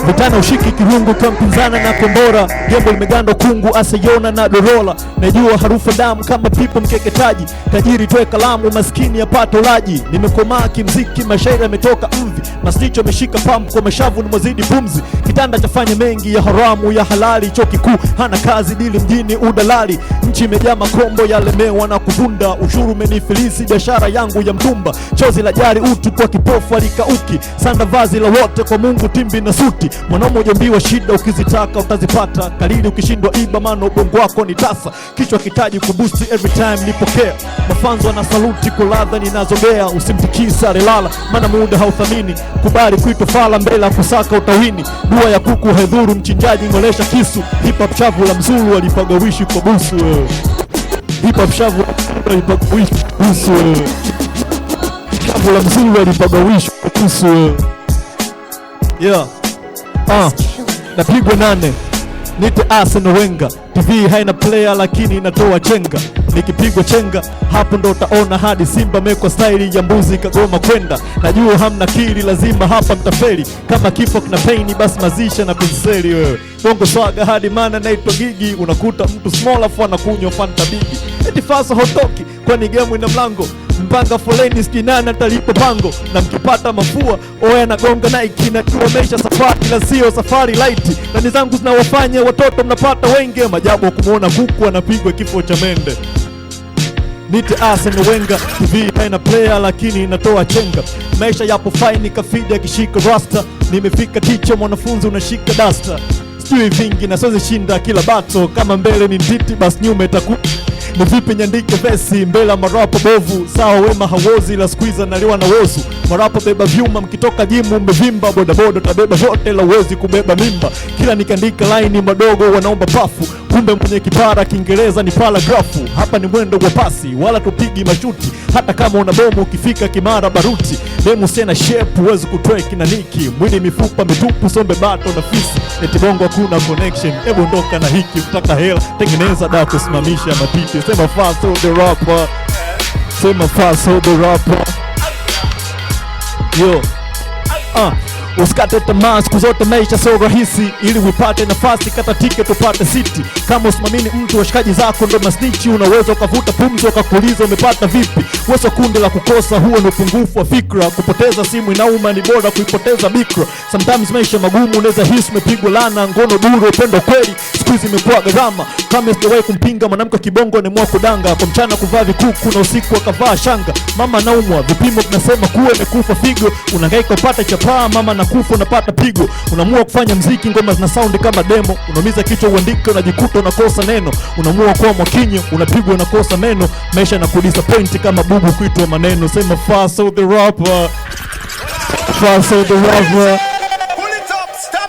Vitana ushiki kirungu kwa mpinzana na kombora. Gembo limegando kungu asayona na dorola. Najua harufu damu kama pipo mkeketaji. Tajiri toe kalamu maskini ya pato laji. Nimekomaa kimziki mashairi yametoka mvi. Masticho ameshika pampu kwa mashavu ni mwazidi pumzi. Kitanda chafanya mengi ya haramu ya halali. Choki kuu hana kazi dili mjini udalali. Nchi imejaa makombo yalemewa na kuvunda. Ushuru menifilisi biashara yangu ya mtumba. Chozi la jari utu kwa kipofu alikauki. Sanda vazi la wote kwa Mungu timbi na suti. Mwanaume ujambiwa shida ukizitaka utazipata. Kalili ukishindwa iba mano ubongo wako ni tasa. Kichwa kitaji kubusti every time nipokea. Mafanzo na saluti kwa ladha ninazogea. Usimtikisa relala maana muda hauthamini. Kubali kuitwa fala mbele kusaka utawini. Dua ya kuku hedhuru mchinjaji ngolesha kisu. Hip hop shavu la mzulu alipagawishi kwa busu. Hip hop shavu alipagawishi kwa busu. Shavu la mzulu alipagawishi kwa busu. Yeah. Napigwa 8 nite Arsene Wenger. TV haina player lakini inatoa chenga. Nikipigwa chenga hapo ndo utaona hadi Simba mekwa staili ya mbuzi kagoma kwenda. Najua hamna kili lazima hapa mtafeli. Kama kifo kina paini basi mazisha na penseli wewe. Bongo swaga hadi mana naitwa Gigi. Unakuta mtu small afu anakunywa Fanta bigi. Eti fasa hotoki kwani game ina mlango. Mpanga foleni skinana talipo pango. Na mkipata mafua oya nagonga Nike. Na tuomesha safari la sio safari light. Na nizangu zinawafanya watoto mnapata wenge. Majabu kumuona kuku anapigwa kifo cha mende. Nite Arsene Wenger. TV haina player lakini inatoa chenga. Maisha yapo fine kafidi akishika rasta. Nimefika ticho mwanafunzi unashika dasta. Sijui vingi na siwezi shinda kila bato. Kama mbele ni ntiti basi nyume itaku. Ni vipi nyandike vesi mbele marapo bovu. Sawa wema hawozi la squeeze naliwa na wozu. Marapo beba vyuma mkitoka jimu mmevimba. Boda boda tabeba vote la uwezi kubeba mimba. Kila nikandika line madogo wanaomba pafu. Kumbe mwenye kipara Kiingereza ni paragrafu. Hapa ni mwendo wa pasi wala tupigi mashuti. Hata kama una bomu ukifika Kimara baruti. Demu sena shape uwezi kutweki na niki. Mwini mifupa mitupu sombe bato na fisi. Eti bongo hakuna connection. Ebu ndoka na hiki utaka hela. Tengeneza dawa kusimamisha matiti. Sema fast hold the rapper. Sema fast hold the rapper. Yo. Usikate tamaa siku zote maisha sio rahisi. Ili upate nafasi kata ticket upate city. Kama usimamini mtu washikaji zako ndo masnichi. Unaweza ukavuta pumzi wakakuuliza umepata vipi. Weso kundi la kukosa huo ni upungufu wa fikra. Kupoteza simu inauma ni bora kuipoteza bikra. Sometimes maisha magumu unaweza hisi umepigwa lana. Ngono duro upendo kweli siku hizi imekuwa gharama. Kama sijawahi kumpinga mwanamke kibongo ni mwa kudanga. Kwa mchana kuvaa vikuku na usiku akavaa shanga. Mama naumwa vipimo vinasema kuwa imekufa figo. Unahangaika upate chapaa mama na kufa unapata pigo. Unaamua kufanya mziki ngoma zina sound kama demo. Unaumiza kichwa uandike unajikuta unakosa neno. Unaamua kuwa mwakinyo unapigwa unakosa meno. Maisha yanakudisappoint kama bubu kuitwa maneno. Sema fast hold the rapper. Fast hold the rapper.